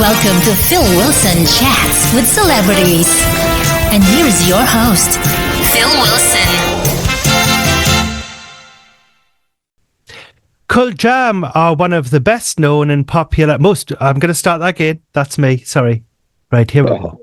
Welcome to Phil Wilson Chats with Celebrities. And here's your host, Phil Wilson. CultJam are one of the best known and popular... I'm going to start that again. That's me. Sorry. Right, here we go.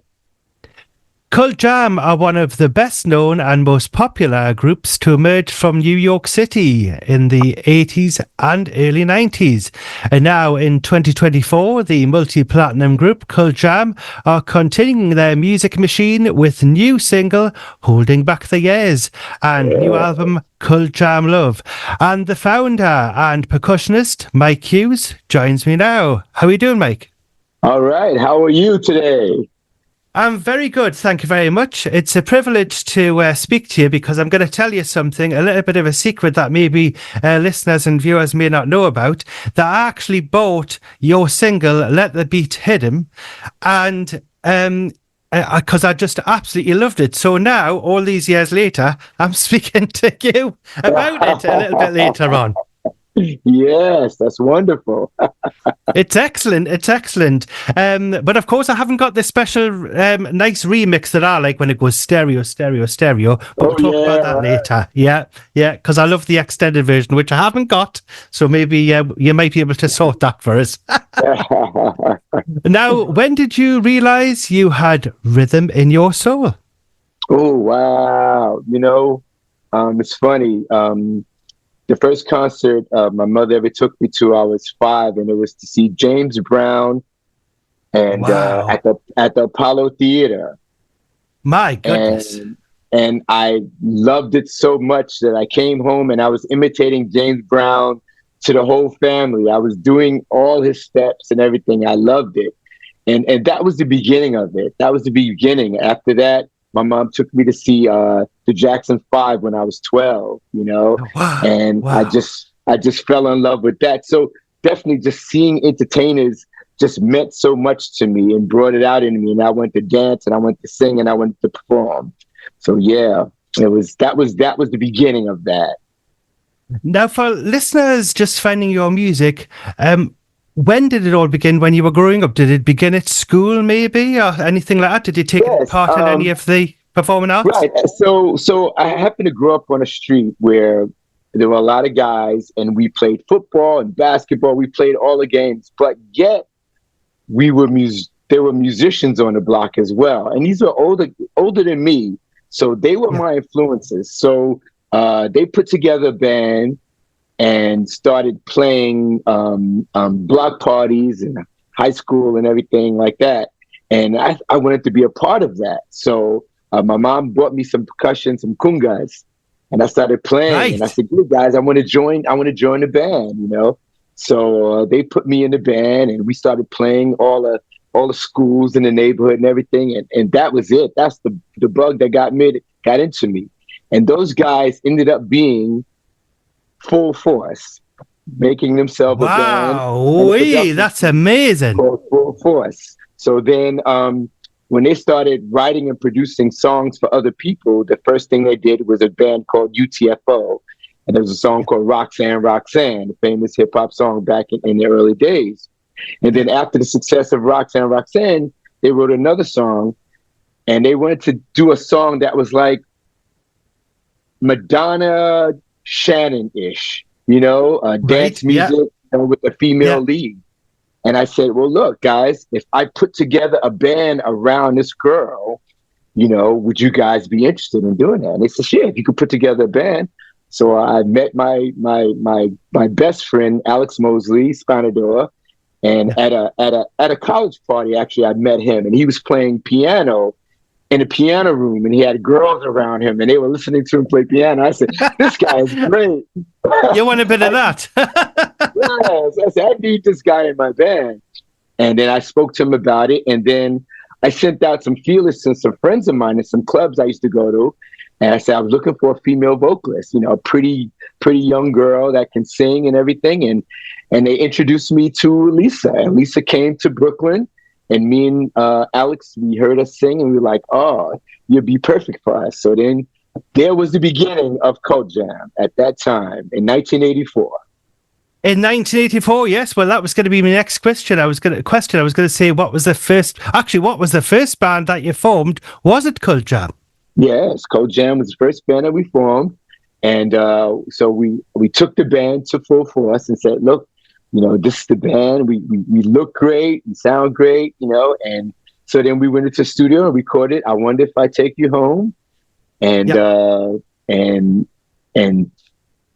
CultJam are one of the best known and most popular groups to emerge from New York City in the 80s and early 90s. And now in 2024, the multi-platinum group CultJam are continuing their music machine with new single Holding Back the Years and new album CultJam Love. And the founder and percussionist Mike Hughes joins me now. How are you doing, Mike? All right. How are you today? I'm very good, thank you very much. It's a privilege to speak to you because I'm going to tell you something, a little bit of a secret that maybe listeners and viewers may not know about, that I actually bought your single, Let the Beat Hit 'Em, and because I just absolutely loved it. So now, all these years later, I'm speaking to you about it a little bit later on. Yes, that's wonderful. It's excellent. It's excellent. But of course, I haven't got this special nice remix that I like when it goes stereo, stereo, stereo. But we'll talk about that later. Yeah, because I love the extended version, which I haven't got. So maybe you might be able to sort that for us. Now, when did you realize you had rhythm in your soul? Oh, wow. It's funny. The first concert my mother ever took me to, I was 5, and it was to see James Brown, and at the Apollo Theater. My goodness! And I loved it so much that I came home and I was imitating James Brown to the whole family. I was doing all his steps and everything. I loved it, and that was the beginning of it. That was the beginning. After that, my mom took me to see the Jackson 5 when I was 12, and I just fell in love with that. So definitely just seeing entertainers just meant so much to me and brought it out in me. And I went to dance and I went to sing and I went to perform. So yeah, that was the beginning of that. Now, for listeners just finding your music, when did it all begin? When you were growing up, did it begin at school, maybe, or anything like that? Did you take part in any of the performing arts? Right. So I happened to grow up on a street where there were a lot of guys, and we played football and basketball. We played all the games, but yet there were musicians on the block as well, and these were older than me, so they were my influences. So they put together a band and started playing block parties in high school and everything like that. And I wanted to be a part of that. So my mom bought me some percussion, some congas, and I started playing. Right. And I said, "Good guys, I want to join the band," So they put me in the band, and we started playing all the schools in the neighborhood and everything. And that was it. That's the bug that got into me. And those guys ended up being Full Force, making themselves a band. Wow, that's amazing. Full Force. So then when they started writing and producing songs for other people, the first thing they did was a band called UTFO. And there was a song called Roxanne, Roxanne, a famous hip hop song back in the early days. And then after the success of Roxanne, Roxanne, they wrote another song, and they wanted to do a song that was like Madonna Shannon-ish, dance music with a female lead. And I said, well, look, guys, if I put together a band around this girl, would you guys be interested in doing that? And they said, sure, if you could put together a band. So I met my best friend, Alex Mosely, Spanador, and at a college party, actually, I met him, and he was playing piano in a piano room, and he had girls around him, and they were listening to him play piano. I said, this guy is great. You want a bit of that? Yes. I said, I need this guy in my band. And then I spoke to him about it, and then I sent out some feelers to some friends of mine in some clubs I used to go to, and I said, I was looking for a female vocalist, a pretty young girl that can sing and everything, and they introduced me to Lisa, and Lisa came to Brooklyn. And me and Alex, we heard her sing, and we were like, oh, you'd be perfect for us. So then there was the beginning of CultJam at that time in 1984. In 1984, yes. Well, that was going to be my next question. I was going to say, what was the first band that you formed? Was it CultJam? Yes, CultJam was the first band that we formed. And so we took the band to full force and said, look, this is the band. We look great, we sound great, and so then we went into the studio and recorded I Wonder If I Take You Home. And Yep. And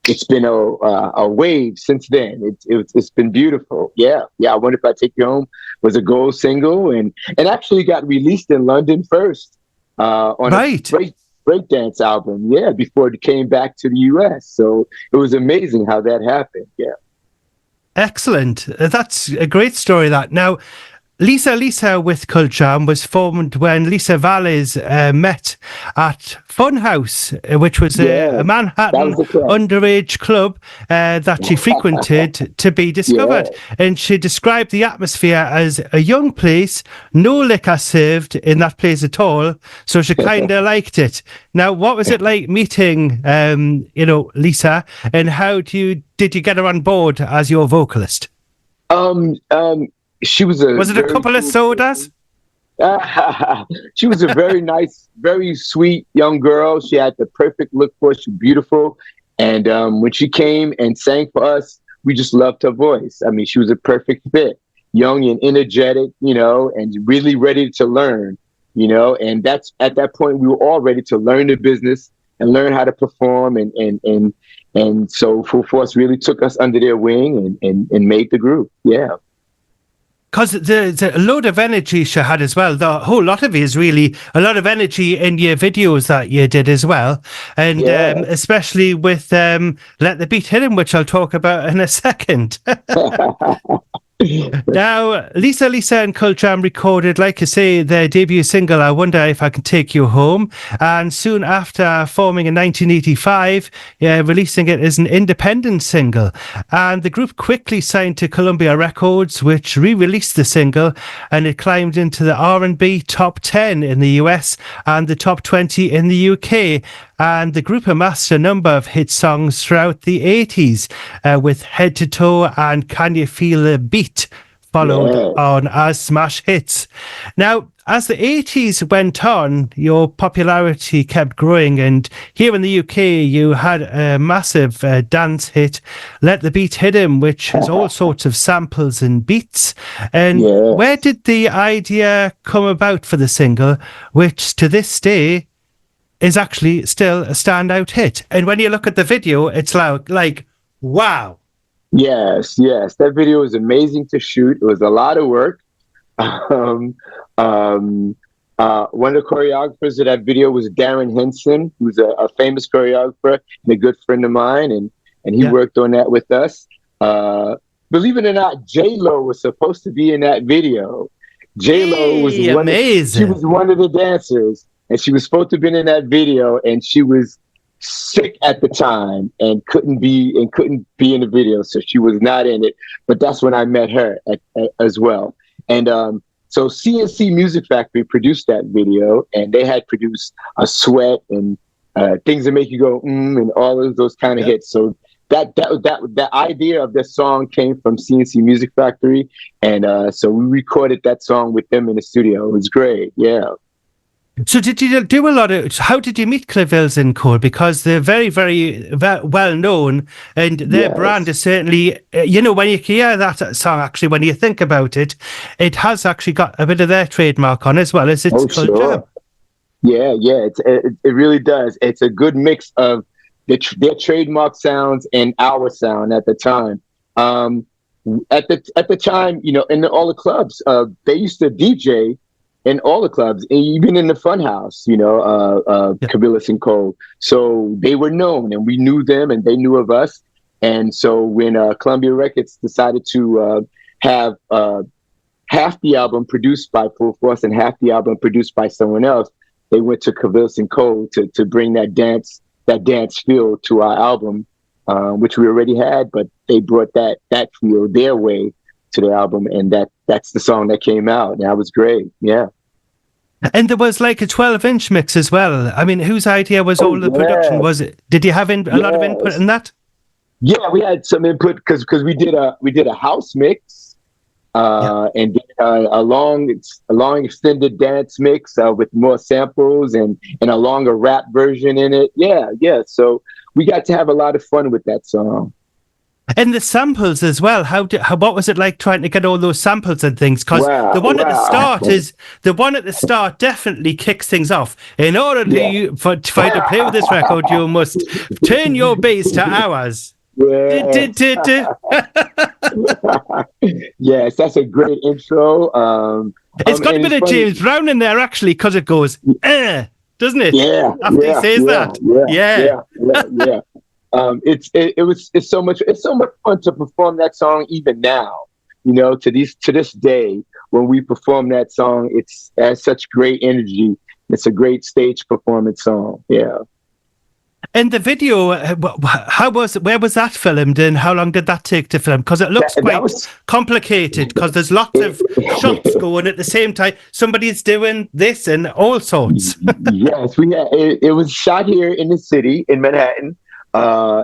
it's been a wave since then. It's been beautiful. Yeah. I Wonder If I Take You Home was a gold single and actually got released in London first on Right. a breakdance album. Yeah, before it came back to the US. So it was amazing how that happened. Yeah. Excellent. That's a great story, that. Now, Lisa with CultJam was formed when Lisa Valles met at Funhouse, which was a Manhattan underage club that she frequented to be discovered. Yeah. And she described the atmosphere as a young place, no liquor served in that place at all. So she kind of liked it. Now, what was it like meeting, Lisa, and how did you get her on board as your vocalist? She was it a couple of sodas? She was a very nice, very sweet young girl. She had the perfect look for us. She was beautiful. And when she came and sang for us, we just loved her voice. I mean, she was a perfect fit, young and energetic, and really ready to learn, and that's at that point, we were all ready to learn the business and learn how to perform. And so Full Force really took us under their wing and made the group. Yeah. Because there's a load of energy she had as well. The whole lot of it is really a lot of energy in your videos that you did as well. And especially with Let the Beat Hit Him, which I'll talk about in a second. Now, Lisa and CultJam recorded, like I say, their debut single, I Wonder If I Can Take You Home. And soon after forming in 1985, releasing it as an independent single. And the group quickly signed to Columbia Records, which re-released the single, and it climbed into the R&B top 10 in the US and the top 20 in the UK. And the group amassed a number of hit songs throughout the 80s with Head to Toe and Can You Feel the Beat, followed on as smash hits. Now, as the 80s went on, your popularity kept growing, and here in the UK, you had a massive dance hit, Let the Beat Hit Him, which has all sorts of samples and beats. And where did the idea come about for the single, which to this day is actually still a standout hit? And when you look at the video, it's like wow. Yes. That video was amazing to shoot. It was a lot of work. One of the choreographers of that video was Darren Henson, who's a famous choreographer and a good friend of mine, and he worked on that with us. Believe it or not, J-Lo was supposed to be in that video. J-Lo was amazing. She was one of the dancers. And she was supposed to have been in that video, and she was sick at the time and couldn't be in the video, so she was not in it. But that's when I met her as well. And so CNC Music Factory produced that video, and they had produced a Sweat and Things That Make You Go and all of those kind of hits. So that idea of this song came from CNC Music Factory, and so we recorded that song with them in the studio. It was great. Yeah. So did you do a lot of, how did you meet Clavils and Co? Because they're very, very well known, and their brand is certainly, when you hear that song, actually, when you think about it, it has actually got a bit of their trademark on as well as it's CultJam. Sure. Yeah, it really does. It's a good mix of their trademark sounds and our sound at the time. At the time, in all the clubs, they used to DJ in all the clubs, even in the Funhouse, Cabilis and Co. So they were known, and we knew them, and they knew of us. And so when Columbia Records decided to have half the album produced by Full Force and half the album produced by someone else, they went to Cabilis and Co. to bring that dance feel to our album, which we already had, but they brought that feel their way to the album, and that's the song that came out. And that was great. Yeah. And there was like a 12-inch mix as well. I mean, whose idea was all the production? Was it? Did you have a lot of input in that? Yeah, we had some input because we did a house mix, and did a long extended dance mix with more samples and a longer rap version in it. Yeah, yeah. So we got to have a lot of fun with that song. And the samples as well. What was it like trying to get all those samples and things? Because Wow, the one at the wow. start definitely kicks things off. In order Yeah. for you to play with this record, you must turn your bass to hours. Yeah. Yes, that's a great intro. It's got a and bit it's of funny. James Brown in there actually, because it goes, doesn't it? Yeah, After he says that. yeah. It's so much fun to perform that song even now. To this day, when we perform that song, it has such great energy. It's a great stage performance song. Yeah. And the video, where was that filmed and how long did that take to film? Because it looks quite complicated because there's lots of shots going at the same time. Somebody's doing this and all sorts. Yes, it was shot here in the city, in Manhattan,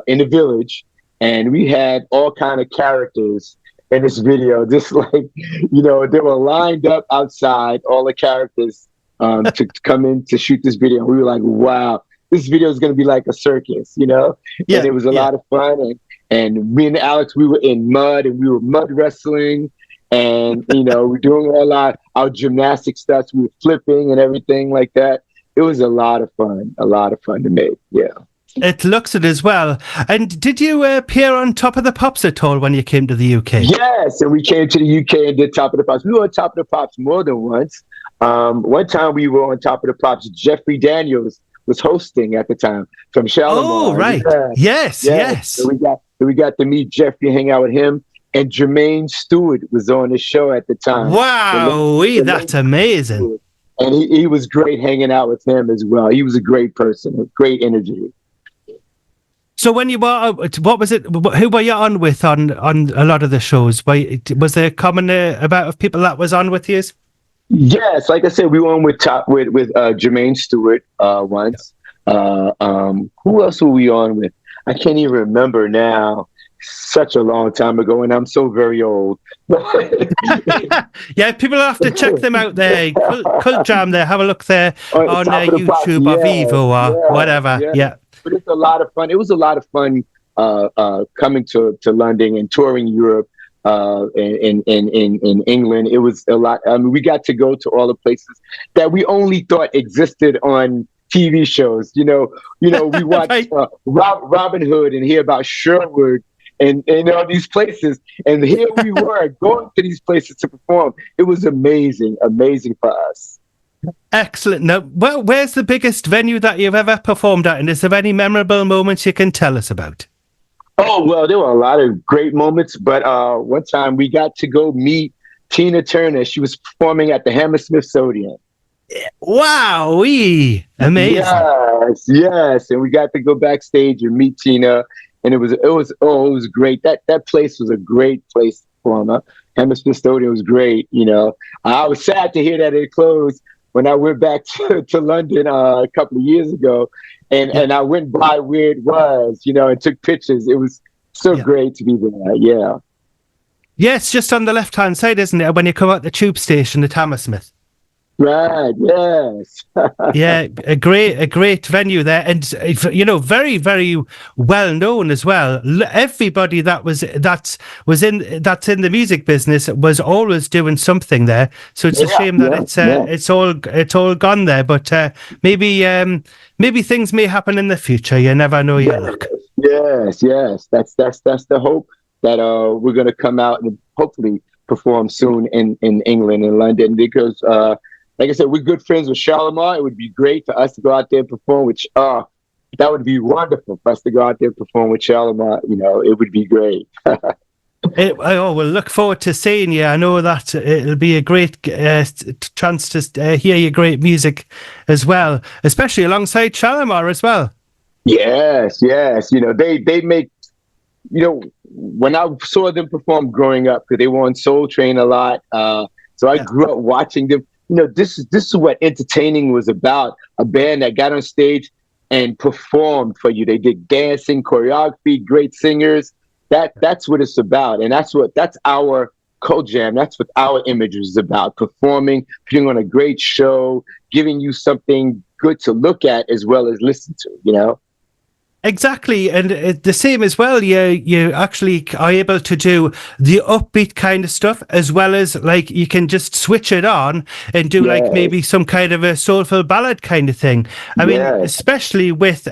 in the Village, and we had all kind of characters in this video. Just like, they were lined up outside, all the characters to come in to shoot this video. We were like, wow. This video is going to be like a circus, Yeah, and it was a lot of fun. And me and Alex, we were in mud and we were mud wrestling, and we're doing all our gymnastic stuff. We were flipping and everything like that. It was a lot of fun to make. Yeah. It looks it as well. And did you appear on Top of the Pops at all when you came to the UK? Yes, and we came to the UK and did Top of the Pops. We were on Top of the Pops more than once. One time we were on Top of the Pops. Jeffrey Daniels was hosting at the time from Shalimar. Oh, right. Yes. So we got to meet Jeffrey, hang out with him, and Jermaine Stewart was on the show at the time. Wow, that's amazing. And he was great hanging out with him as well. He was a great person, a great energy. So when you were, what was it? Who were you on with on a lot of the shows? Was there a common amount of people that was on with you? Yes, like I said, we were on with Jermaine Stewart once. Who else were we on with? I can't even remember now. Such a long time ago, and I'm so very old. Yeah, people have to check them out there. CultJam there, have a look there on YouTube or Vivo or whatever. Yeah. But it's a lot of fun. It was a lot of fun coming to London and touring Europe. In England, it was a lot. I mean, we got to go to all the places that we only thought existed on TV shows. We watched Right. Robin Hood and hear about Sherwood and all these places, and here we were going to these places to perform. It was amazing for us. Excellent. Now, well, where's the biggest venue that you've ever performed at, and is there any memorable moments you can tell us about? Oh, well, there were a lot of great moments, but one time we got to go meet Tina Turner. She was performing at the Hammersmith Odeon. Wow, amazing. Yes, and we got to go backstage and meet Tina, and it was great. That place was a great place to perform. Hammersmith Odeon was great. I was sad to hear that it closed when I went back to London a couple of years ago. And I went by where it was, and took pictures. It was so great to be there. Yeah. Yes, just on the left-hand side, isn't it? When you come out the tube station at Hammersmith. Right. Yes. Yeah, a great venue there, and very, very well known as well. Everybody that's in the music business was always doing something there. So it's a shame that it's all gone there. But maybe things may happen in the future. You never know your luck. Yes. That's the hope that we're going to come out and hopefully perform soon in England and London, because like I said, we're good friends with Shalimar. It would be great for us to go out there and perform with. That would be wonderful for us to go out there and perform with Shalimar. It would be great. We'll look forward to seeing you. I know that it'll be a great chance to hear your great music as well, especially alongside Shalimar as well. Yes. They make. When I saw them perform growing up, because they were on Soul Train a lot, so I grew up watching them. This is what entertaining was about. A band that got on stage, and performed for you. They did dancing, choreography, great singers. That's what it's about, and that's our CultJam. That's what our image is about: performing, putting on a great show, giving you something good to look at as well as listen to. You know. Exactly, and the same as well. You actually are able to do the upbeat kind of stuff as well as like you can just switch it on and do like maybe some kind of a soulful ballad kind of thing. I mean, especially with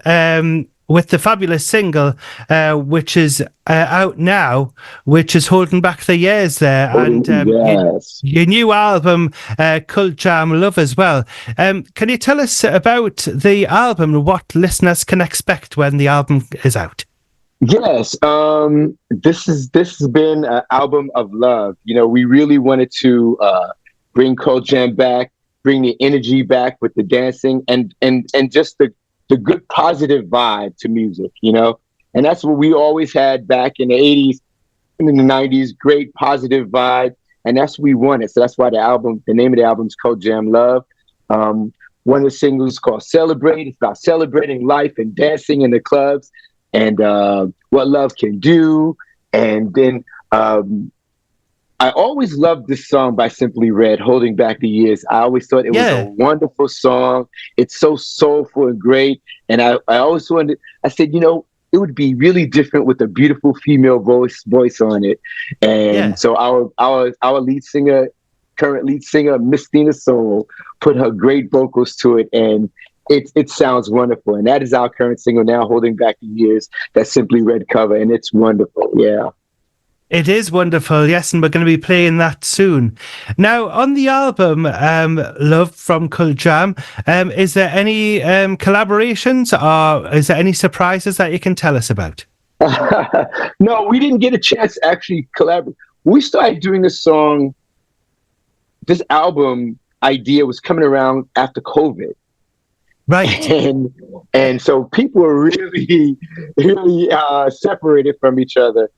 the fabulous single, which is out now, which is holding back the years there, and your new album, CultJam Love as well. Can you tell us about the album and what listeners can expect when the album is out? Yes, this has been an album of love. You know, we really wanted to bring CultJam back, bring the energy back with the dancing, and just the good positive vibe to music, you know? And that's what we always had back in the 80s and in the 90s, great positive vibe. And that's what we wanted. So that's why the name of the album is CultJam Love. One of the singles is called Celebrate. It's about celebrating life and dancing in the clubs and what love can do. And then I always loved this song by Simply Red, Holding Back the Years. I always thought it was a wonderful song. It's so soulful and great. And I always I said, you know, it would be really different with a beautiful female voice on it. And so our lead singer, current lead singer, Mystina Sol, put her great vocals to it. And it sounds wonderful. And that is our current single now, Holding Back the Years, that Simply Red cover. And it's wonderful. Yeah. It is wonderful, yes, and we're going to be playing that soon. Now, on the album, Love from CultJam, is there any collaborations or is there any surprises that you can tell us about? No, we didn't get a chance to actually collaborate. We started doing this album idea was coming around after COVID. Right. And so people were really separated from each other.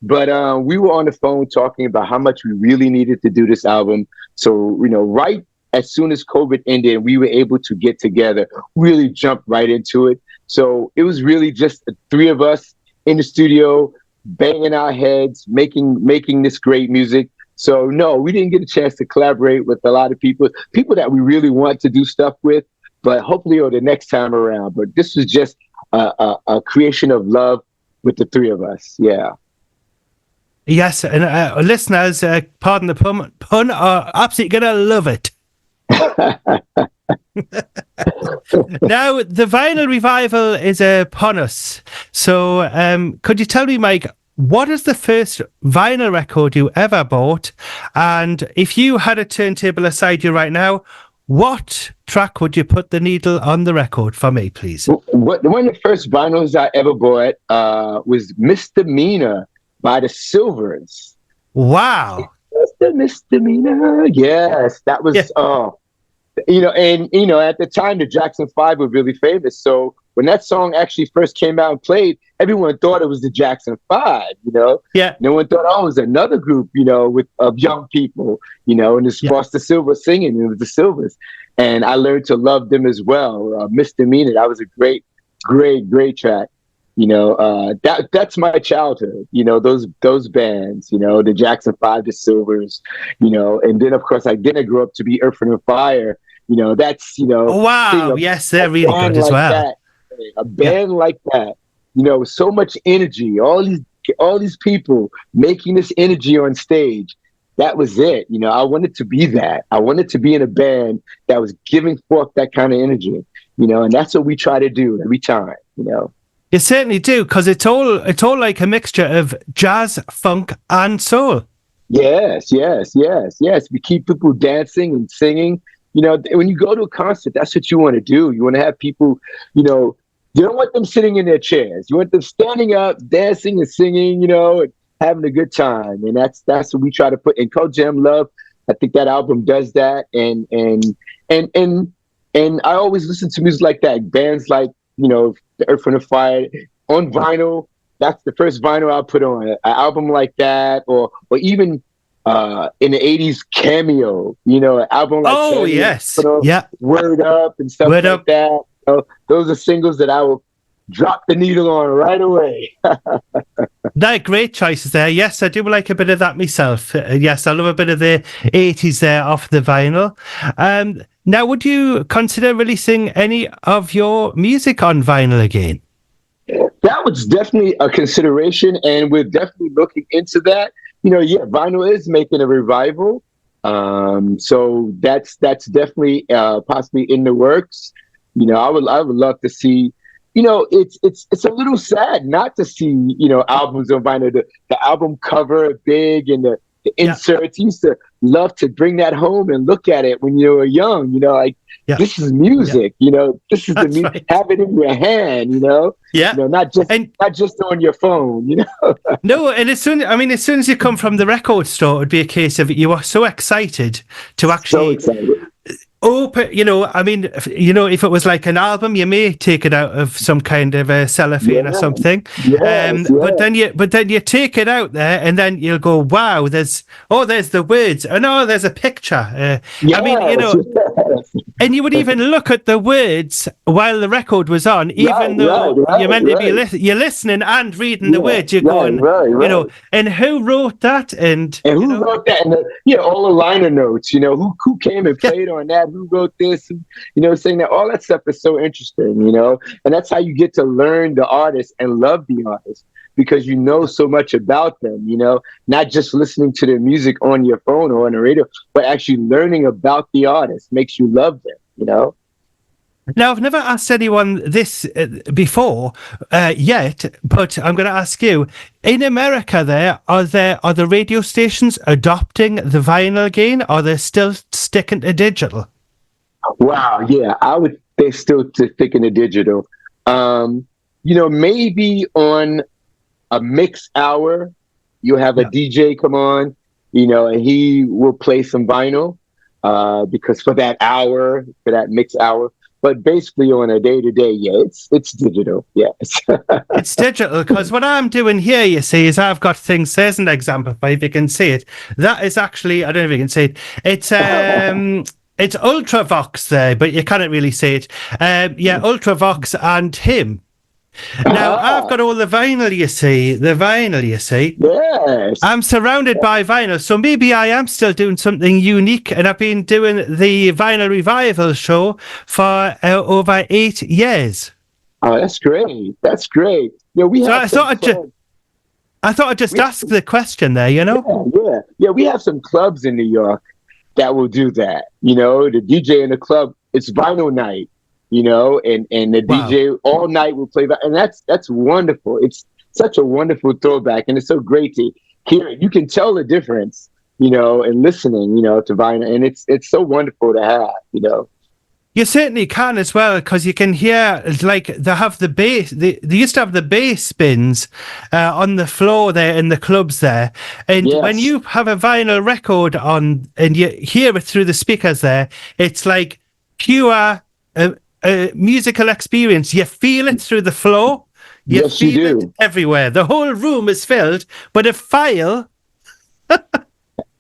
But we were on the phone talking about how much we really needed to do this album. So, you know, right as soon as COVID ended, we were able to get together, really jump right into it. So it was really just the three of us in the studio, banging our heads, making this great music. So no, we didn't get a chance to collaborate with a lot of people that we really want to do stuff with, but hopefully the next time around. But this was just a creation of love with the three of us. Yeah. Yes, and listeners, pardon the pun, are absolutely going to love it. Now, the vinyl revival is upon us. So, could you tell me, Mike, what is the first vinyl record you ever bought? And if you had a turntable aside you right now, what track would you put the needle on the record for me, please? One of the first vinyls I ever bought was Mystina by the Silvers. Wow. The Misdemeanor. Yes, that was, at the time, the Jackson 5 were really famous. So when that song actually first came out and played, everyone thought it was the Jackson 5, you know? Yeah. No one thought, it was another group, of young people, and it's Foster Silver singing. It was the Silvers. And I learned to love them as well. Misdemeanor, that was a great, great, great track. That's my childhood, those bands, the Jackson 5, the Silvers, and then of course I didn't grow up to be Earth, Wind & Fire, that's, wow, yes, they're really good as well. A band like that, so much energy, all these people making this energy on stage. That was it. I wanted to be that. I wanted to be in a band that was giving forth that kind of energy, and that's what we try to do every time, You certainly do, because it's all like a mixture of jazz, funk, and soul. Yes. We keep people dancing and singing. When you go to a concert, that's what you want to do. You want to have people, you don't want them sitting in their chairs. You want them standing up, dancing and singing, and having a good time. And that's what we try to put in CultJam Love. I think that album does that. And I always listen to music like that. Bands like, the Earth, Wind & Fire on vinyl. That's the first vinyl I put on. An album like that, or even in the 80s, Cameo, an album like Cameo, yes. Word Up and stuff Word like Up. that. those are singles that I will drop the needle on right away. They're great choices there. Yes, I do like a bit of that myself. Yes, I love a bit of the 80s there off the vinyl. Now, would you consider releasing any of your music on vinyl again? That was definitely a consideration, and we're definitely looking into that. Vinyl is making a revival. So that's definitely possibly in the works. I would love to see. It's a little sad not to see albums on vinyl. The album cover big and the inserts. You used to love to bring that home and look at it when you were young. This is music. This is the music. Right. Have it in your hand. Not just on your phone. No, and as soon as you come from the record store, it'd be a case of you are so excited to actually. So excited. Open, if it was like an album, you may take it out of some kind of a cellophane or something. Yes. But then you take it out there, and then you'll go, wow, there's the words, and there's a picture. And you would even look at the words while the record was on, even though you're meant to be you're listening and reading the words. You're going, and who wrote that? And who wrote that? And all the liner notes. Who came and played on that? Who wrote this? Saying that all that stuff is so interesting. And that's how you get to learn the artist and love the artist, because you know so much about them. Not just listening to their music on your phone or on the radio, but actually learning about the artist makes you love them. Now, I've never asked anyone this before yet, but I'm going to ask you. In America, are the radio stations adopting the vinyl again, or they're still sticking to digital? Wow, yeah, they're still sticking to digital. Maybe on a mix hour, you'll have a DJ come on, and he will play some vinyl because for that hour, for that mix hour. But basically on a day-to-day, it's digital, yes. It's digital, because what I'm doing here, you see, is I've got things, there's an example, if you can see it. That is actually, I don't know if you can see it, it's Ultravox there, but you cannot really see it. Ultravox and him. Now, I've got all the vinyl, you see. Yes. I'm surrounded by vinyl, so maybe I am still doing something unique, and I've been doing the Vinyl Revival show for over 8 years. Oh, that's great. That's great. I thought I'd just ask the question there, Yeah, we have some clubs in New York that will do that. The DJ in the club, it's vinyl night. And the DJ all night will play that, and that's wonderful. It's such a wonderful throwback, and it's so great to hear it. You can tell the difference, in listening, to vinyl, and it's so wonderful to have, You certainly can as well, because you can hear, like, they have the bass. They used to have the bass bins on the floor there in the clubs there, and when you have a vinyl record on and you hear it through the speakers there, it's like pure. Musical experience. You feel it through the floor. You feel it everywhere. The whole room is filled, but a file.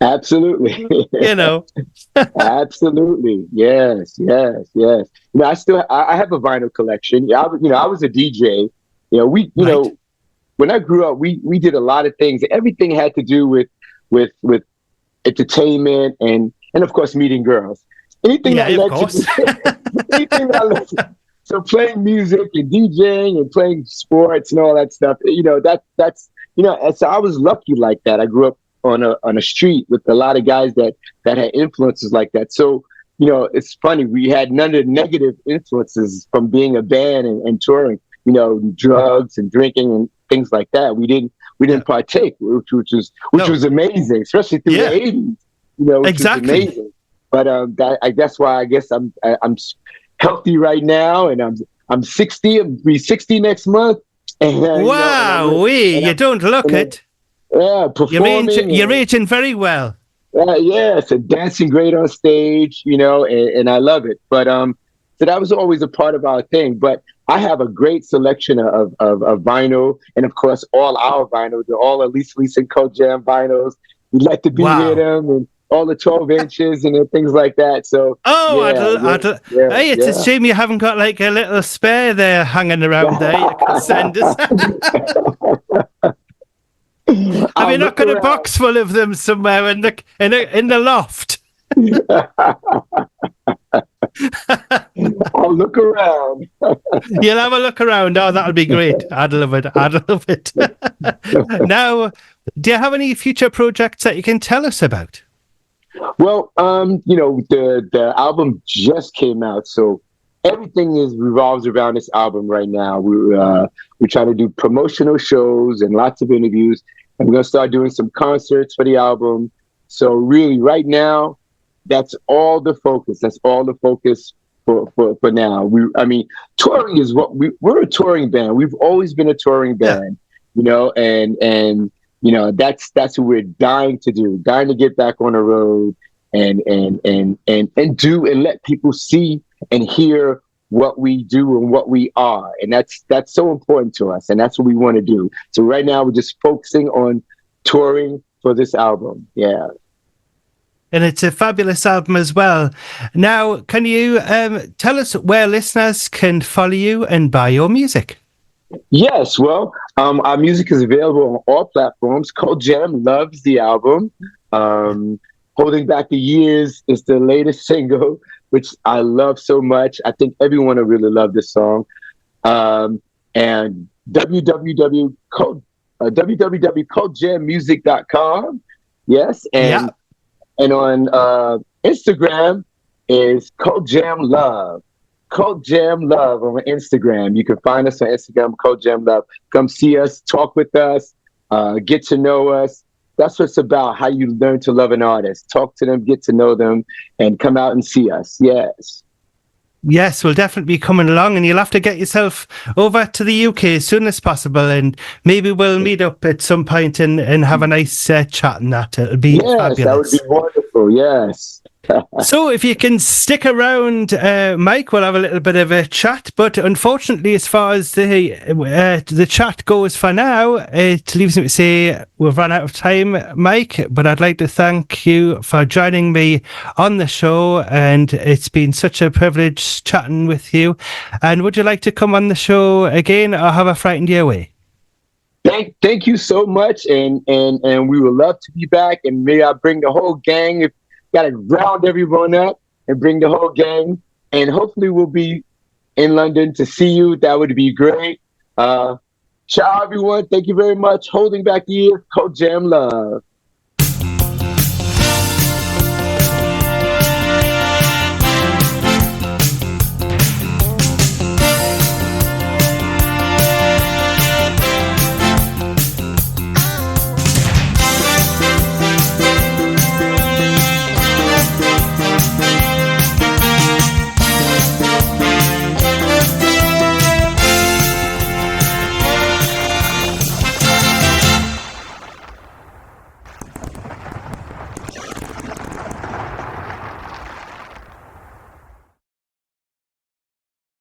Absolutely. Absolutely. Yes. I have a vinyl collection. I was a DJ. When I grew up, we did a lot of things. Everything had to do with entertainment and of course meeting girls. Anything that so playing music and DJing and playing sports and all that stuff, so I was lucky like that. I grew up on a street with a lot of guys that had influences like that. So, it's funny, we had none of the negative influences from being a band and touring, drugs and drinking and things like that. We didn't partake, which was amazing, especially through the 80s, which was amazing. But that's why I guess I'm healthy right now, and I'm 60. I'll be 60 next month. And, you don't look it. Yeah, performing. You're aging very well. Yes, and dancing great on stage, and I love it. But so that was always a part of our thing. But I have a great selection of vinyl, and of course all our vinyl, all Elise and CultJam vinyls. We'd like to be with them, all the 12 inches and things like that. So hey, it's a shame you haven't got like a little spare there hanging around there. You can send us. Have you not got a box full of them somewhere in the loft? I'll look around. You'll have a look around. Oh, that'll be great. I'd love it. Now, do you have any future projects that you can tell us about? Well, the album just came out, so everything revolves around this album right now. We're trying to do promotional shows and lots of interviews, and we're gonna start doing some concerts for the album. So really, right now, that's all the focus. That's all the focus for now. Touring is we're a touring band. We've always been a touring band, and that's what we're dying to do. Dying to get back on the road and let people see and hear what we do and what we are. And that's so important to us, and that's what we want to do. So right now we're just focusing on touring for this album. Yeah. And it's a fabulous album as well. Now, can you tell us where listeners can follow you and buy your music? Yes, well, our music is available on all platforms. CultJam loves the album. Holding Back the Years is the latest single, which I love so much. I think everyone will really love this song. And www.cultjammusic.com. Yes, and on Instagram is CultJam Love. CultJam Love on Instagram. You can find us on Instagram, CultJam Love. Come see us, talk with us, get to know us. That's what it's about, how you learn to love an artist. Talk to them, get to know them, and come out and see us. Yes. Yes, we'll definitely be coming along, and you'll have to get yourself over to the UK as soon as possible, and maybe we'll meet up at some point and have a nice chat and that. It'll be fabulous. That would be wonderful, yes. So if you can stick around, Mike, we'll have a little bit of a chat. But unfortunately, as far as the chat goes for now, it leaves me to say we've run out of time, Mike. But I'd like to thank you for joining me on the show, and it's been such a privilege chatting with you. And would you like to come on the show again, or have I frightened you away? Thank you so much, and we would love to be back. And may I bring the whole gang. Got to round everyone up and bring the whole gang. And hopefully we'll be in London to see you. That would be great. Ciao, everyone. Thank you very much. Holding Back the Years, CultJam Love.